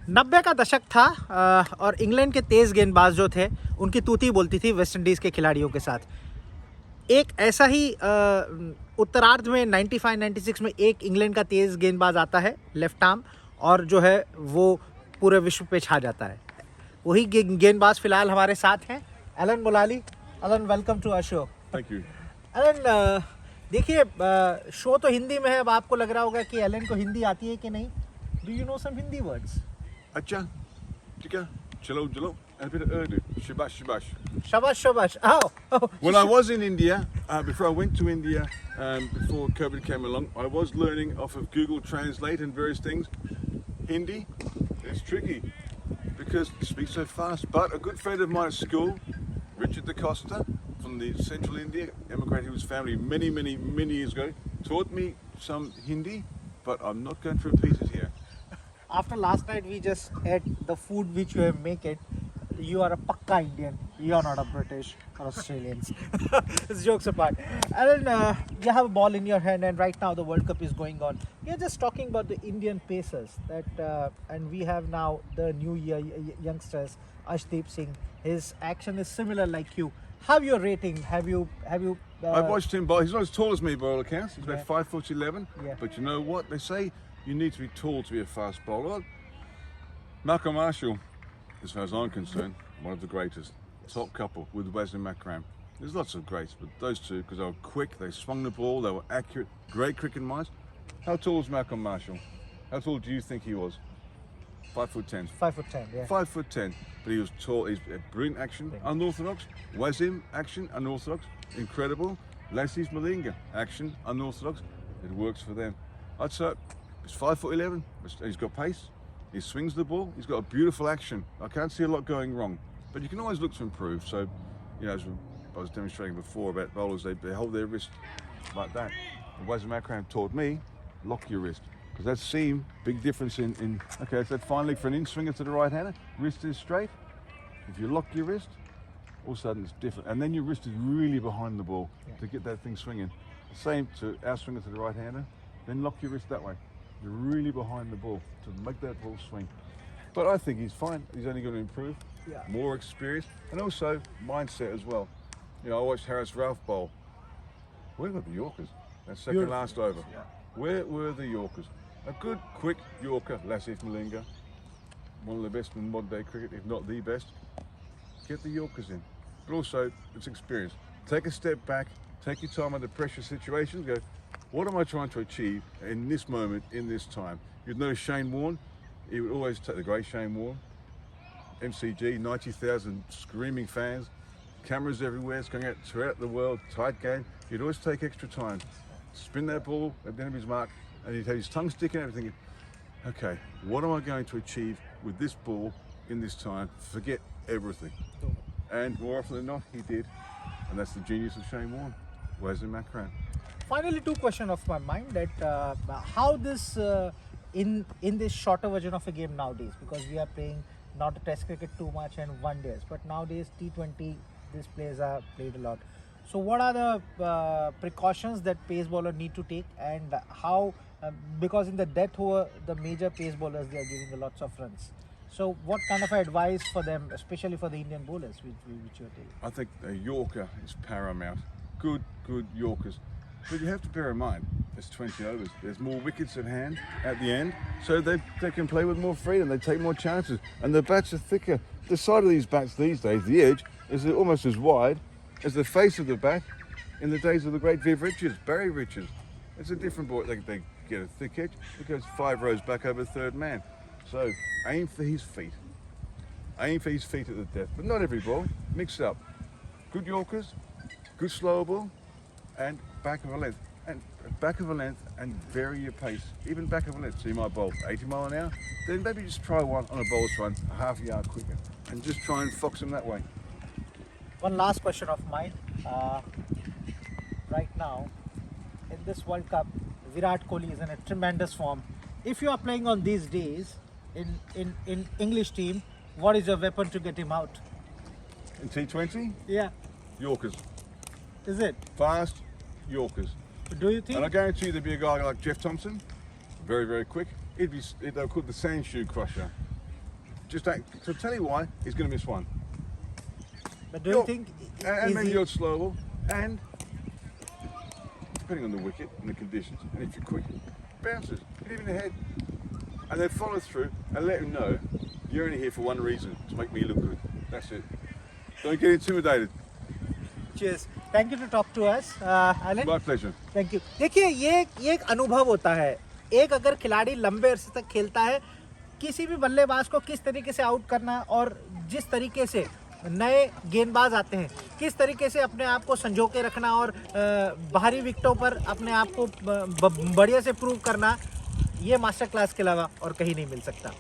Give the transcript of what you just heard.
90 का दशक था और इंग्लैंड के तेज़ गेंदबाज जो थे उनकी तूती बोलती थी वेस्ट इंडीज़ के खिलाड़ियों के साथ। एक ऐसा ही उत्तरार्ध में 95-96 में एक इंग्लैंड का तेज़ गेंदबाज आता है लेफ्ट आर्म, और जो है वो पूरे विश्व पे छा जाता है। वही गेंदबाज फिलहाल हमारे साथ हैं, Alan Mullally. Alan, welcome to our show. Thank you. Alan, देखिए, शो तो हिंदी में है, अब आपको लग रहा होगा कि एलन को हिंदी आती है कि नहीं। Do you know some Hindi words? Acha, chika, chalo, chalo, and a bit of Urdu. Shabash, shabash. Shabash, shabash. Oh. When I was in India, before I went to India, before COVID came along, I was learning off of Google Translate and various things. Hindi, it's tricky because you speak so fast. But a good friend of mine at school, Richard Da Costa, from the central India, emigrated with his family many years ago, taught me some Hindi, but I'm not going to repeat it here. After last night we just ate the food which you have make it. You are a pakka Indian. You are not a British or Australians. Jokes apart. Alan, you have a ball in your hand, and right now the World Cup is going on. We are just talking about the Indian pacers and we have now the new youngsters, Ashdeep Singh. His action is similar like you. How your rating? Have you? I've watched him bowl. He's not as tall as me by all accounts. He's about 5'11". Yeah. But you know what they say? You need to be tall to be a fast bowler. Malcolm Marshall, as far as I'm concerned, one of the greatest. Top couple with Wesley Macram. There's lots of greats, but those two, because they were quick, they swung the ball, they were accurate, great cricket minds. How tall was Malcolm Marshall? How tall do you think he was? 5'10". 5'10", yeah. 5'10", but he was tall. He's a brilliant action, unorthodox. Wasim, action, unorthodox, incredible. Lassie Malinga, action, unorthodox. It works for them. I'd say he's 5'11". He's got pace. He swings the ball. He's got a beautiful action. I can't see a lot going wrong, but you can always look to improve. So, you know, as I was demonstrating before about bowlers, they hold their wrist like that. And Wasim Akram taught me, lock your wrist. Because that seam, big difference in okay, it's that fine leg for an in-swinger to the right-hander. Wrist is straight. If you lock your wrist, all of a sudden it's different. And then your wrist is really behind the ball to get that thing swinging. Same to our swinger to the right-hander. Then lock your wrist that way. You're really behind the ball to make that ball swing. But I think he's fine. He's only going to improve. Yeah. More experience. And also mindset as well. You know, I watched Harris Ralph bowl. Where were the Yorkers? That second last over. Yeah. Where were the Yorkers? A good, quick Yorker, Lassie Malinga. One of the best in modern day cricket, if not the best. Get the Yorkers in. But also, it's experience. Take a step back. Take your time under pressure situations. Go, what am I trying to achieve in this moment, in this time? You'd know Shane Warne. He would always take the great Shane Warne. MCG, 90,000 screaming fans. Cameras everywhere. It's going out throughout the world. Tight game. He'd always take extra time. Spin that ball at the end of his mark. And he'd have his tongue sticking out, thinking, okay, what am I going to achieve with this ball in this time? Forget everything. And more often than not, he did. And that's the genius of Shane Warne. Wasim Akram. Finally, two questions of my mind, that how this in this shorter version of a game nowadays, because we are playing not test cricket too much and one days, but nowadays T20 these players are played a lot. So what are the precautions that pace bowler need to take, and how because in the death over the major pace bowlers, they are giving lots of runs. So what kind of advice for them, especially for the Indian bowlers, which you are taking? I think a Yorker is paramount. Good Yorkers. But you have to bear in mind, it's 20 overs. There's more wickets at hand at the end, so they can play with more freedom. They take more chances, and the bats are thicker. The side of these bats these days, the edge, is almost as wide as the face of the bat in the days of the great Viv Richards, Barry Richards. It's a different ball. They get a thick edge. It goes 5 rows back over third man. So aim for his feet. Aim for his feet at the death. But not every ball. Mix it up. Good Yorkers, good slower ball, and back of a length. And back of a length and vary your pace. Even back of a length. So you might bowl 80 mile an hour. Then maybe just try one on a bowler's run, a half a yard quicker. And just try and fox them that way. One last question of mine. Right now, in this World Cup, Virat Kohli is in a tremendous form. If you are playing on these days in English team, what is your weapon to get him out? In T20? Yeah. Yorkers. Is it? Fast Yorkers. Do you think? And I guarantee you there'd be a guy like Jeff Thompson, very quick. They'll call it the sand shoe crusher. just act. So tell you why he's going to miss one. But do you think And is maybe he- you're slow ball, and depending on the wicket and the conditions, and if you're quick, bounces, hit him in the head, and then follow through and let him know you're only here for one reason, to make me look good. That's it. Don't get intimidated. Cheers. Thank you to talk to us, Allan. My pleasure. Thank you. देखिए ये एक अनुभव होता है। एक अगर खिलाड़ी लंबे अरसे तक खेलता है, किसी भी बल्लेबाज को किस तरीके से आउट करना और जिस तरीके से नए गेंदबाज आते हैं किस तरीके से अपने आप को संजो के रखना और बाहरी विकेटों पर अपने आप को बढ़िया से प्रूव करना, ये मास्टर क्लास के अलावा और कहीं नहीं मिल सकता।